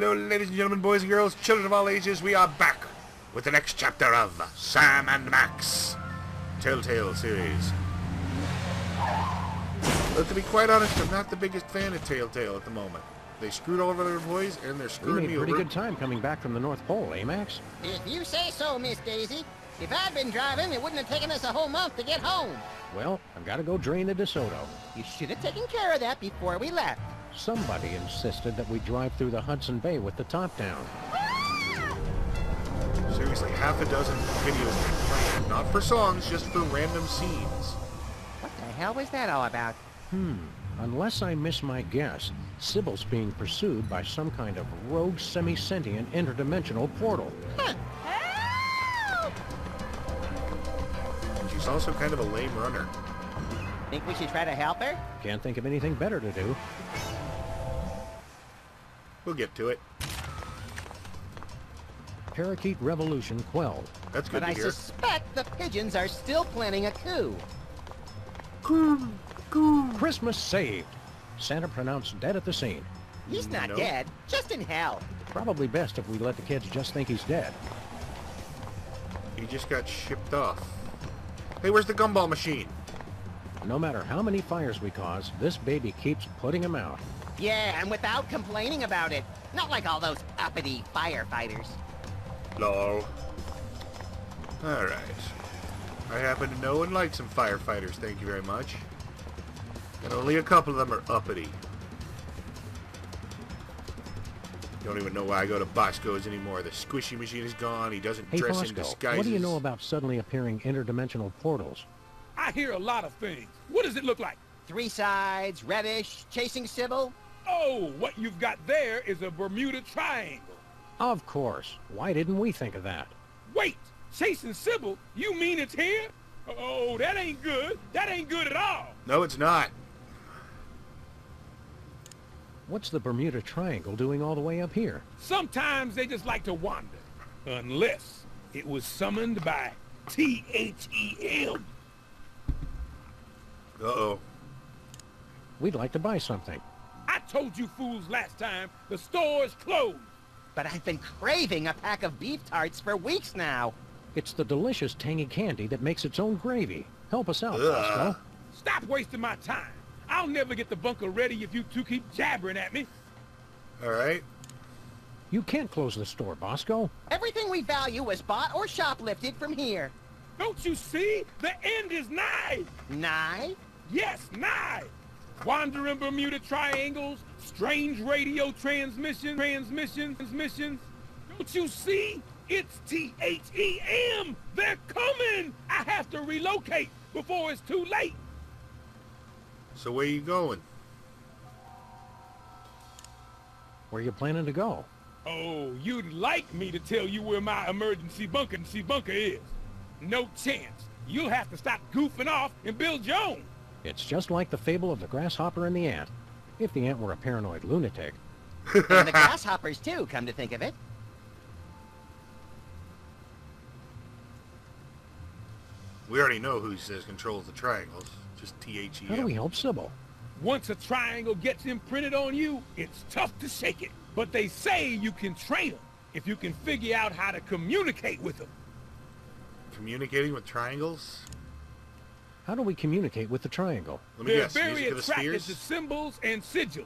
Hello, ladies and gentlemen, boys and girls, children of all ages. We are back with the next chapter of Sam and Max Telltale series. But to be quite honest, I'm not the biggest fan of Telltale at the moment. They screwed all of their employees, and they're screwing me over. We made a pretty good time coming back from the North Pole, eh, Max? If you say so, Miss Daisy. If I'd been driving, it wouldn't have taken us a whole month to get home. Well, I've got to go drain the DeSoto. You should have taken care of that before we left. Somebody insisted that we drive through the Hudson Bay with the top down. Seriously, half a dozen videos been planned. Not for songs, just for random scenes. What the hell was that all about? Unless I miss my guess, Sybil's being pursued by some kind of rogue semi-sentient interdimensional portal. Huh. She's also kind of a lame runner. Think we should try to help her? Can't think of anything better to do. We'll get to it. Parakeet revolution quelled. That's good But to I hear. suspect the pigeons are still planning a coup. Christmas saved. Santa pronounced dead at the scene. He's not No. dead, just in hell. Probably best if we let the kids just think he's dead. He just got shipped off. Hey, where's the gumball machine? No matter how many fires we cause, this baby keeps putting them out. Yeah, and without complaining about it. Not like all those uppity firefighters. Lol. Alright. I happen to know and like some firefighters, thank you very much. And only a couple of them are uppity. Don't even know why I go to Bosco's anymore. The squishy machine is gone. He doesn't Hey, dress in Bosco, disguises. what do you know about suddenly appearing interdimensional portals? I hear a lot of things. What does it look like? 3 sides, reddish, chasing Sybil. Oh, what you've got there is a Bermuda Triangle. Of course. Why didn't we think of that? Wait, chasing Sybil? You mean it's here? Oh, that ain't good. That ain't good at all. No, it's not. What's the Bermuda Triangle doing all the way up here? Sometimes they just like to wander. Unless it was summoned by THEM. Uh-oh. We'd like to buy something. I told you fools last time, the store's closed. But I've been craving a pack of beef tarts for weeks now. It's the delicious tangy candy that makes its own gravy. Help us out, Ugh. Bosco. Stop wasting my time. I'll never get the bunker ready if you two keep jabbering at me. Alright. You can't close the store, Bosco. Everything we value was bought or shoplifted from here. Don't you see? The end is nigh. Nigh? Yes, nigh. Wandering Bermuda Triangles, strange radio transmissions. Don't you see? It's THEM. They're coming. I have to relocate before it's too late. So where you going? Where you planning to go? Oh, you'd like me to tell you where my emergency bunker is. No chance. You'll have to stop goofing off and build your own. It's just like the fable of the grasshopper and the ant. If the ant were a paranoid lunatic. And the grasshoppers, too, come to think of it. We already know who says controls the triangles. Just THEM. How do we help Sybil? Once a triangle gets imprinted on you, it's tough to shake it. But they say you can train them if you can figure out how to communicate with them. Communicating with triangles? How do we communicate with the triangle? Let me They're guess. very Music of the attracted Spheres? to symbols and sigils.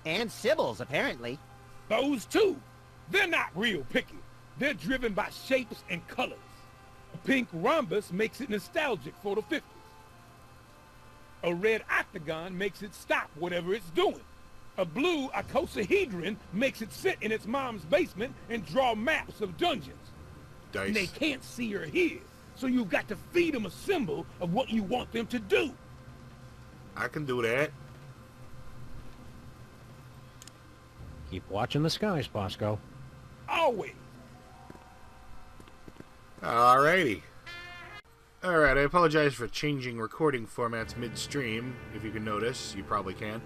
And Sybil's, apparently. Those two, they're not real picky. They're driven by shapes and colors. A pink rhombus makes it nostalgic for the 50s. A red octagon makes it stop whatever it's doing. A blue icosahedron makes it sit in its mom's basement and draw maps of dungeons. Dice. And they can't see or hear, so you've got to feed them a symbol of what you want them to do. I can do that. Keep watching the skies, Bosco. Always. Alrighty. Alright, I apologize for changing recording formats midstream. If you can notice, you probably can.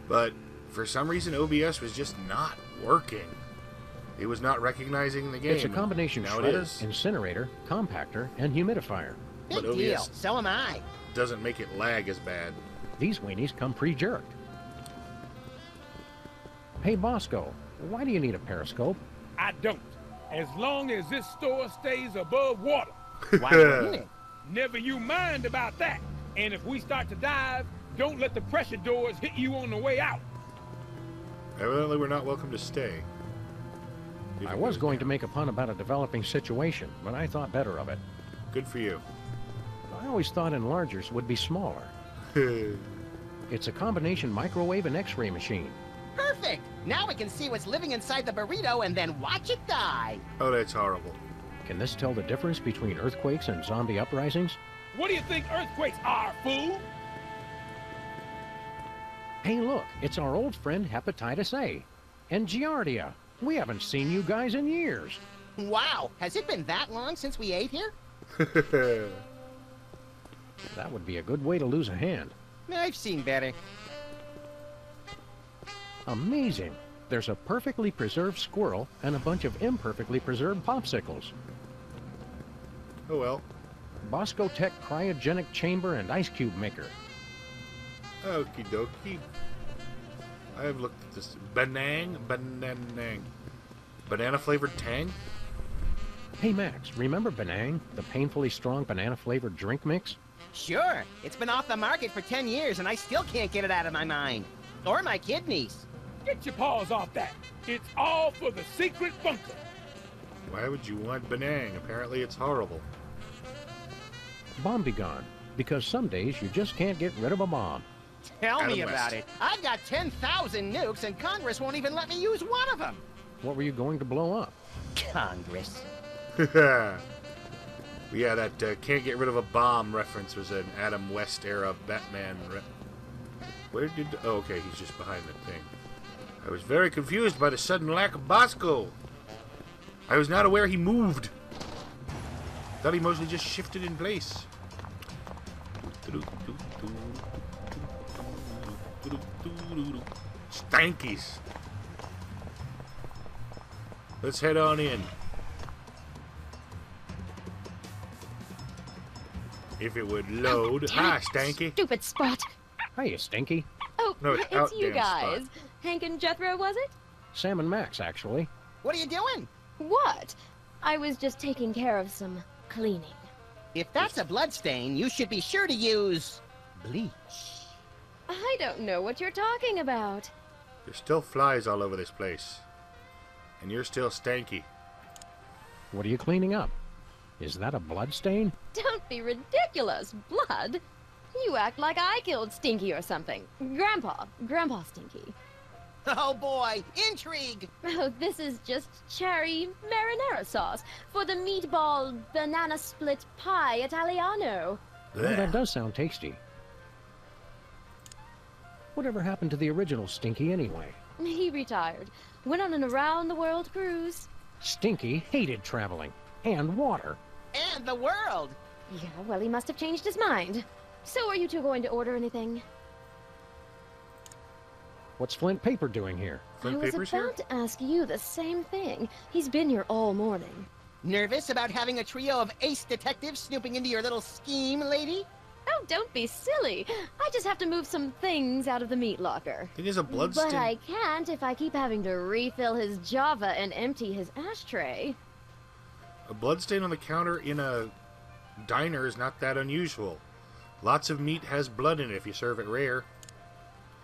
But for some reason, OBS was just not working. It was not recognizing the game. It's a combination now it shredder, is. incinerator, compactor, and humidifier. Big But deal. OBS So am I. doesn't make it lag as bad. These weenies come pre-jerked. Hey, Bosco, Why do you need a periscope? I don't. As long as this store stays above water. Why wouldn't it? Never you mind about that. And if we start to dive, don't let the pressure doors hit you on the way out. Evidently, we're not welcome to stay. I was going to make a pun about a developing situation, but I thought better of it. Good for you. I always thought enlargers would be smaller. It's a combination microwave and X-ray machine. Perfect! Now we can see what's living inside the burrito and then watch it die. Oh, that's horrible. Can this tell the difference between earthquakes and zombie uprisings? What do you think earthquakes are, fool? Hey, look, it's our old friend Hepatitis A. And Giardia. We haven't seen you guys in years. Wow, has it been that long since we ate here? That would be a good way to lose a hand. I've seen better. Amazing. There's a perfectly preserved squirrel and a bunch of imperfectly preserved popsicles. Oh well. Bosco Tech cryogenic chamber and ice cube maker. Okie dokie. I've looked at this. Banang? Banana flavored tang? Hey Max, remember Banang, the painfully strong banana flavored drink mix? Sure, it's been off the market for 10 years and I still can't get it out of my mind. Or my kidneys. Get your paws off that. It's all for the secret bunker. Why would you want Banang? Apparently it's horrible. Bomb be gone, because some days you just can't get rid of a bomb. Tell me Adam about West. it. I've got 10,000 nukes and Congress won't even let me use one of them. What were you going to blow up? Congress. Yeah, that can't get rid of a bomb reference was an Adam West era Batman. Where did... Oh, okay, he's just behind the thing. I was very confused by the sudden lack of Bosco. I was not aware he moved. Thought he mostly just shifted in place. Stankies. Let's head on in. If it would load. Damn it, Stanky. Stupid Spot. Hiya, Stinky. Oh, No, it's out, you damn guys. Spot. Hank and Jethro, was it? Sam and Max, actually. What are you doing? What? I was just taking care of some cleaning. If that's a bloodstain, you should be sure to use bleach. I don't know what you're talking about. There's still flies all over this place. And you're still stanky. What are you cleaning up? Is that a blood stain? Don't be ridiculous. Blood? You act like I killed Stinky or something. Grandpa Stinky. Oh boy, intrigue! Oh, this is just cherry marinara sauce for the meatball banana split pie Italiano. Well, that does sound tasty. Whatever happened to the original Stinky anyway? He retired. Went on an around-the-world cruise. Stinky hated traveling. And water. And the world! Yeah, well, he must have changed his mind. So are you two going to order anything? What's Flint Paper doing here? Flint I was Paper's about to ask you the same thing. He's been here all morning. Nervous about having a trio of ace detectives snooping into your little scheme, lady? Oh, don't be silly. I just have to move some things out of the meat locker. Thing is a But bloodstain. I can't if I keep having to refill his Java and empty his ashtray. A bloodstain on the counter in a diner is not that unusual. Lots of meat has blood in it if you serve it rare.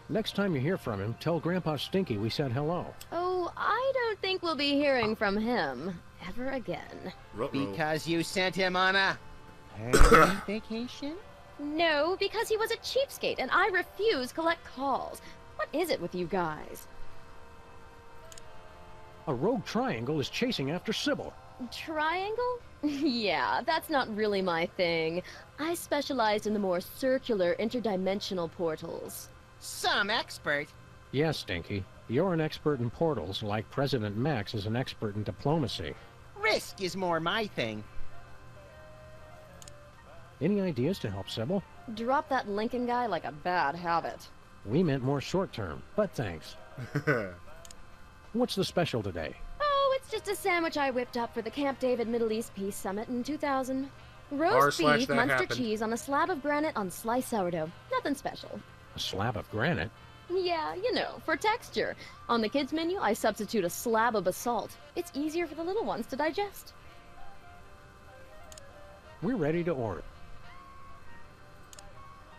Next time you hear from him, tell Grandpa Stinky we said hello. Oh, I don't think we'll be hearing from him ever again. Ruh-roh. Because you sent him on a vacation? No, because he was a cheapskate and I refuse collect calls. What is it with you guys? A rogue triangle is chasing after Sybil. Triangle? Yeah, that's not really my thing. I specialized in the more circular interdimensional portals. Some expert. Yes, Stinky. You're an expert in portals, like President Max is an expert in diplomacy. Risk is more my thing. Any ideas to help Sybil? Drop that Lincoln guy like a bad habit. We meant more short-term, but thanks. What's the special today? Oh, it's just a sandwich I whipped up for the Camp David Middle East Peace Summit in 2000. R Roast slash beef, that Munster happened. cheese on a slab of granite on sliced sourdough. Nothing special. A slab of granite? Yeah, you know, for texture. On the kids' menu, I substitute a slab of basalt. It's easier for the little ones to digest. We're ready to order.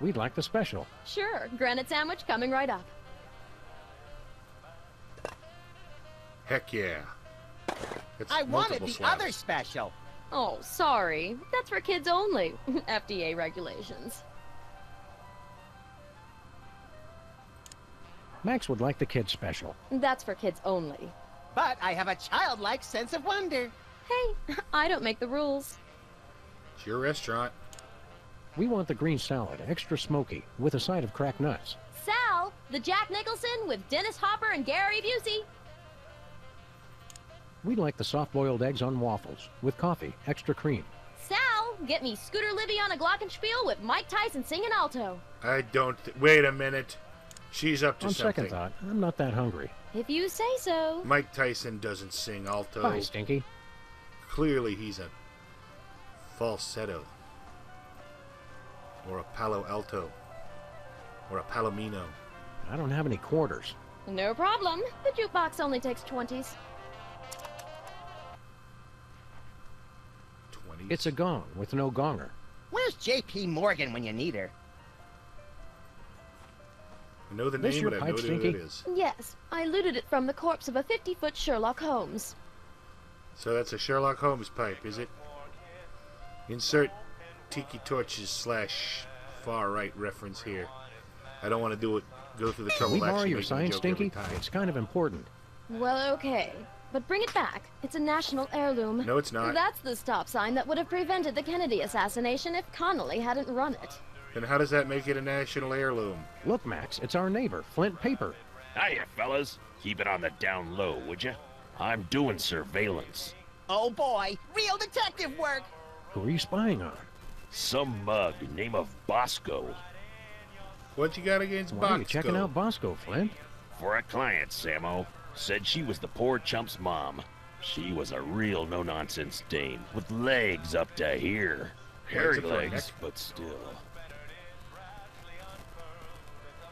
We'd like the special. Sure, granite sandwich coming right up. Heck yeah. It's I wanted multiple the slabs. other special. Oh, sorry. That's for kids only. FDA regulations. Max would like the kids special. That's for kids only. But I have a childlike sense of wonder. Hey, I don't make the rules. It's your restaurant. We want the green salad, extra smoky, with a side of cracked nuts. Sal, the Jack Nicholson with Dennis Hopper and Gary Busey. We'd like the soft-boiled eggs on waffles, with coffee, extra cream. Sal, get me Scooter Libby on a glockenspiel with Mike Tyson singing alto. I don't... Wait a minute. She's up to On something. second thought, I'm not that hungry. If you say so. Mike Tyson doesn't sing alto. Bye, Stinky. Clearly he's a falsetto. Or a palo alto. Or a palomino. I don't have any quarters. No problem. The jukebox only takes 20s. 20s. It's a gong with no gonger. Where's J.P. Morgan when you need her? I know the This name, your but I pipe, know who Stinky? it is. Yes, I looted it from the corpse of a 50-foot Sherlock Holmes. So that's a Sherlock Holmes pipe, is it? Insert Tiki Torches / far-right reference here. I don't want to go through the trouble We of borrow actually your making sign, a joke every Stinky? time. It's kind of important. Well, okay. But bring it back. It's a national heirloom. No, it's not. That's the stop sign that would have prevented the Kennedy assassination if Connolly hadn't run it. Then how does that make it a national heirloom? Look, Max, it's our neighbor, Flint Paper. Hiya, fellas. Keep it on the down low, would ya? I'm doing surveillance. Oh boy, real detective work. Who are you spying on? Some mug name of Bosco. What you got against Why are you Bosco? checking out Bosco, Flint? For a client, Samo. Said she was the poor chump's mom. She was a real no-nonsense dame with legs up to here. Hairy up to her legs, neck. but still.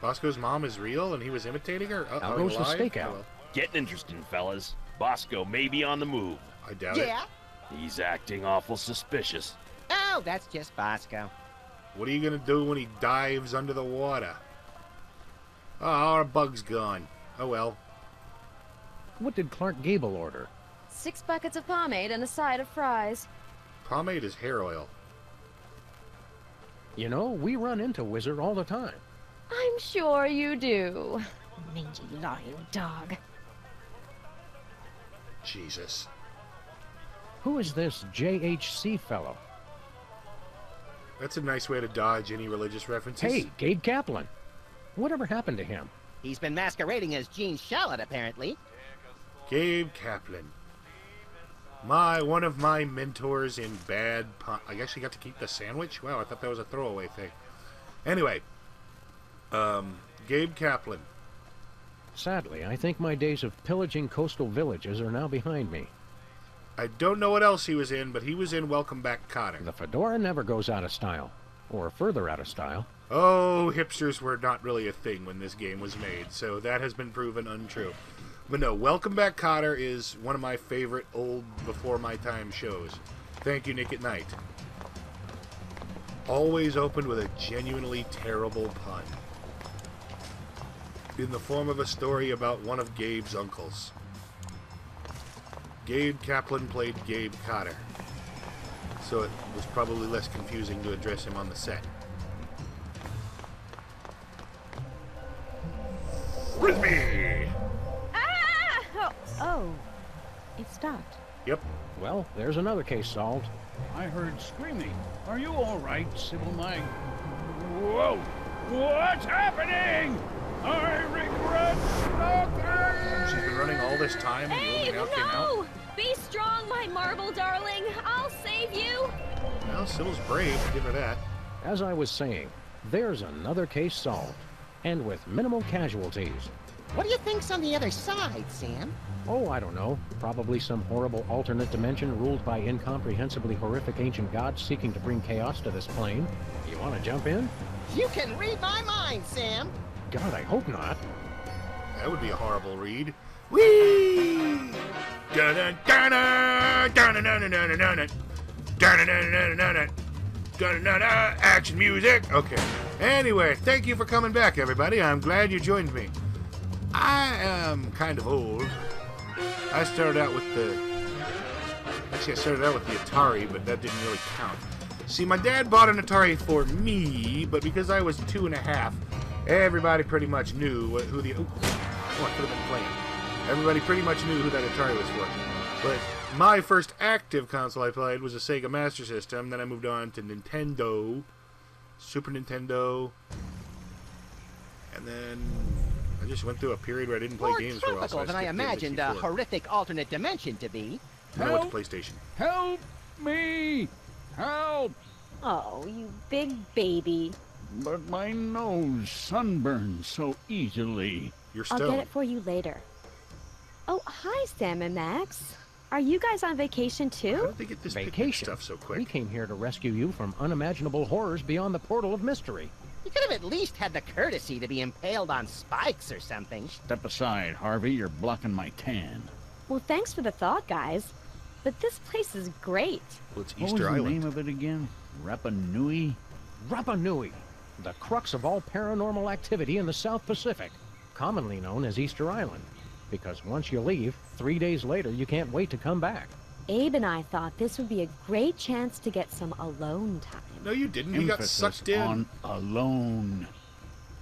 Bosco's mom is real and he was imitating her? Out goes the alive? stakeout. Oh, well, Getting interesting, fellas. Bosco may be on the move. I doubt it. Yeah? He's acting awful suspicious. Oh, that's just Bosco. What are you gonna do when he dives under the water? Oh, our bug's gone. Oh well. What did Clark Gable order? 6 buckets of pomade and a side of fries. Pomade is hair oil. You know, we run into Whizzer all the time. I'm sure you do. Mangy lying dog. Jesus. Who is this JHC fellow? That's a nice way to dodge any religious references. Hey, Gabe Kaplan. Whatever happened to him? He's been masquerading as Gene Shalit, apparently. Gabe Kaplan. One of my mentors in bad... I guess you got to keep the sandwich? Wow, I thought that was a throwaway thing. Anyway. Gabe Kaplan. Sadly, I think my days of pillaging coastal villages are now behind me. I don't know what else he was in, but he was in Welcome Back, Kotter. The fedora never goes out of style. Or further out of style. Oh, hipsters were not really a thing when this game was made, so that has been proven untrue. But no, Welcome Back, Kotter is one of my favorite old before-my-time shows. Thank you, Nick at Night. Always opened with a genuinely terrible pun. In the form of a story about one of Gabe's uncles. Gabe Kaplan played Gabe Kotter, so it was probably less confusing to address him on the set. Frisbee! Ah! Oh, it stopped. Yep. Well, there's another case solved. I heard screaming. Are you all right, Sybil Nye? Whoa! What's happening? I regret nothing! She's been running all this time and Hey, you only now came out? no! Be strong, my marble darling. I'll save you. Well, Sybil's brave, give her that. As I was saying, there's another case solved. And with minimal casualties. What do you think's on the other side, Sam? Oh, I don't know. Probably some horrible alternate dimension ruled by incomprehensibly horrific ancient gods seeking to bring chaos to this plane. You want to jump in? You can read my mind, Sam. God, I hope not. That would be a horrible read. Whee! Dun dun dun dun dun dun dun dun dun dun. Action music. Okay. Anyway, thank you for coming back, everybody. I'm glad you joined me. I am kind of old. I started out with the Atari, but that didn't really count. See, my dad bought an Atari for me, but because I was 2.5, everybody pretty much knew who the... Oh, I could have been playing. Everybody pretty much knew who that Atari was for. But my first active console I played was a Sega Master System. Then I moved on to Nintendo, Super Nintendo, and then I just went through a period where I didn't play More games for a while. So tropical than I imagined a horrific alternate dimension to be. I went to PlayStation. Help me! Help! Oh, you big baby. But my nose sunburns so easily. You're I'll stoned. get it for you later. Oh, hi, Sam and Max. Are you guys on vacation How too? did they get this picnic Vacation. stuff so quick? We came here to rescue you from unimaginable horrors beyond the portal of mystery. You could have at least had the courtesy to be impaled on spikes or something. Step aside, Harvey. You're blocking my tan. Well, thanks for the thought, guys. But this place is great. Well, it's What was Easter the Island. name of it again? Rapa Nui? Rapa Nui, the crux of all paranormal activity in the South Pacific, commonly known as Easter Island. Because once you leave, 3 days later, you can't wait to come back. Abe and I thought this would be a great chance to get some alone time. No, you didn't. You got Emphasis sucked in. on alone.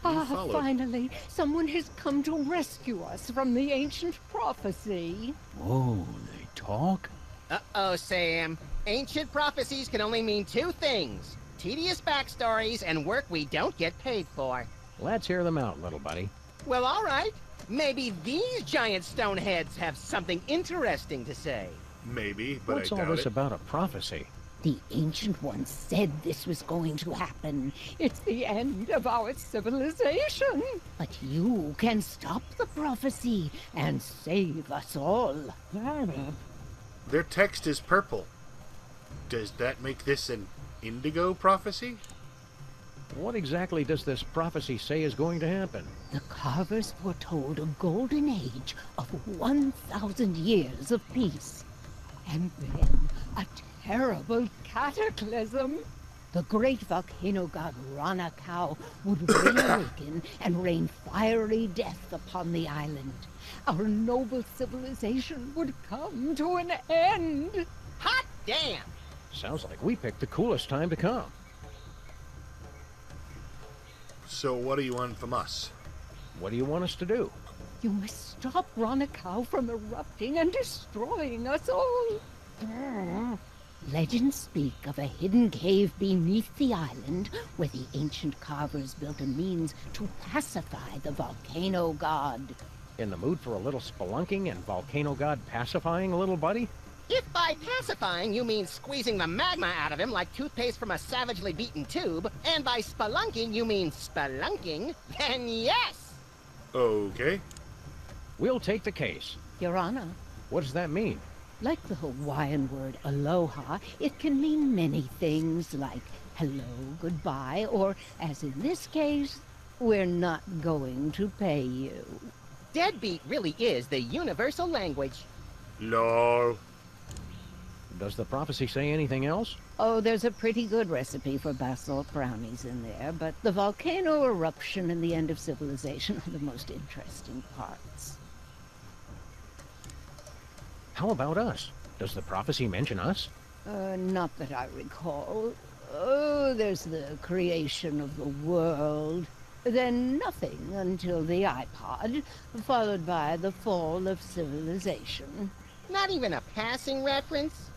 You followed. Finally, someone has come to rescue us from the ancient prophecy. Oh, they talk? Uh-oh, Sam. Ancient prophecies can only mean two things. Tedious backstories and work we don't get paid for. Let's hear them out, little buddy. Well, all right. Maybe these giant stone heads have something interesting to say. Maybe, but What's I all doubt this it. about a prophecy? The Ancient Ones said this was going to happen. It's the end of our civilization. But you can stop the prophecy and save us all. Their text is purple. Does that make this an indigo prophecy? What exactly does this prophecy say is going to happen? The carvers foretold a golden age of 1,000 years of peace. And then a terrible cataclysm. The great volcano god Ranakau would reawaken and rain fiery death upon the island. Our noble civilization would come to an end. Hot damn! Sounds like we picked the coolest time to come. So what do you want from us? What do you want us to do? You must stop Ranakau from erupting and destroying us all. Legends speak of a hidden cave beneath the island where the ancient carvers built a means to pacify the volcano god. In the mood for a little spelunking and volcano god pacifying, little buddy? If by pacifying you mean squeezing the magma out of him like toothpaste from a savagely beaten tube, and by spelunking you mean spelunking, then yes! Okay. We'll take the case. Your Honor, What does that mean? like the Hawaiian word aloha, it can mean many things like hello, goodbye, or, as in this case, we're not going to pay you. Deadbeat really is the universal language. Lol. Does the prophecy say anything else? Oh, there's a pretty good recipe for basalt brownies in there, but the volcano eruption and the end of civilization are the most interesting parts. How about us? Does the prophecy mention us? Not that I recall. Oh, there's the creation of the world. Then nothing until the iPod, followed by the fall of civilization. Not even a passing reference?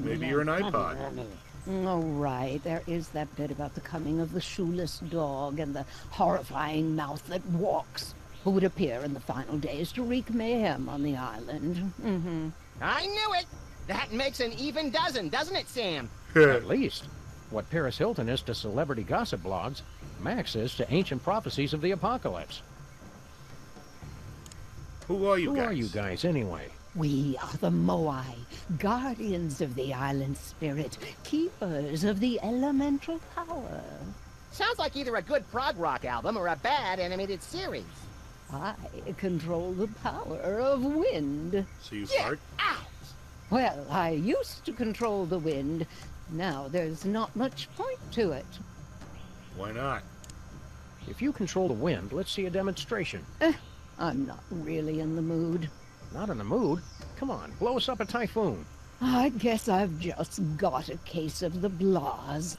Maybe you're an iPod. Oh, right. There is that bit about the coming of the shoeless dog and the horrifying mouth that walks, who would appear in the final days to wreak mayhem on the island. I knew it! That makes an even dozen, doesn't it, Sam? At least. What Paris Hilton is to celebrity gossip blogs, Max is to ancient prophecies of the apocalypse. Who are you Who guys? are you guys, anyway? We are the Moai, guardians of the island spirit, keepers of the elemental power. Sounds like either a good prog rock album or a bad animated series. I control the power of wind. So you fart? Out! Well, I used to control the wind. Now there's not much point to it. Why not? If you control the wind, let's see a demonstration. I'm not really in the mood. Not in the mood? Come on, blow us up a typhoon. I guess I've just got a case of the blahs.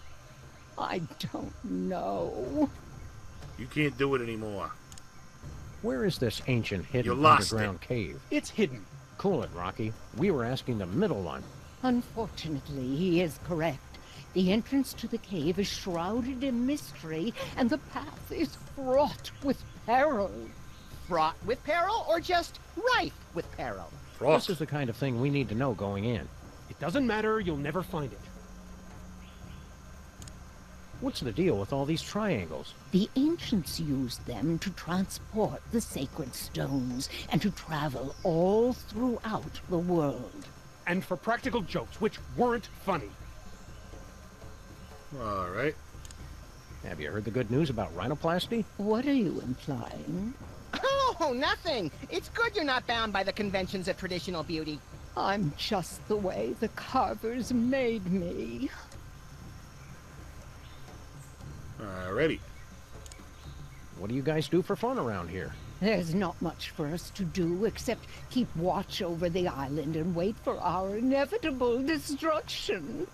I don't know. You can't do it anymore. Where is this ancient You hidden lost underground cave? It's hidden. Cool it, Rocky. We were asking the middle one. Unfortunately, he is correct. The entrance to the cave is shrouded in mystery, and the path is fraught with peril. Fraught with peril or just rife with peril? This is the kind of thing we need to know going in. It doesn't matter, you'll never find it. What's the deal with all these triangles? The ancients used them to transport the sacred stones and to travel all throughout the world. And for practical jokes, which weren't funny. All right. Have you heard the good news about rhinoplasty? What are you implying? Oh, nothing. It's good you're not bound by the conventions of traditional beauty. I'm just the way the carvers made me. Alrighty. What do you guys do for fun around here? There's not much for us to do except keep watch over the island and wait for our inevitable destruction.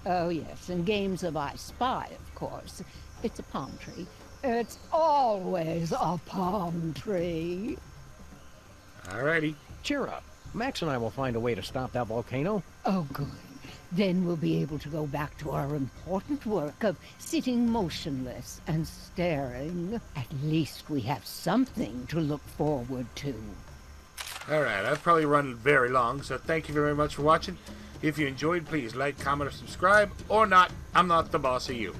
Oh yes, and games of I Spy, of course. It's a palm tree. It's always a palm tree. Alrighty. Cheer up. Max and I will find a way to stop that volcano. Oh, good. Then we'll be able to go back to our important work of sitting motionless and staring. At least we have something to look forward to. Alright, I've probably run very long, so thank you very much for watching. If you enjoyed, please like, comment, or subscribe. Or not, I'm not the boss of you.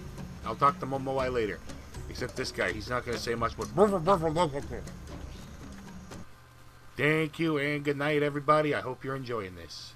I'll talk to Moai later. Except this guy, he's not going to say much more. Thank you, and good night, everybody. I hope you're enjoying this.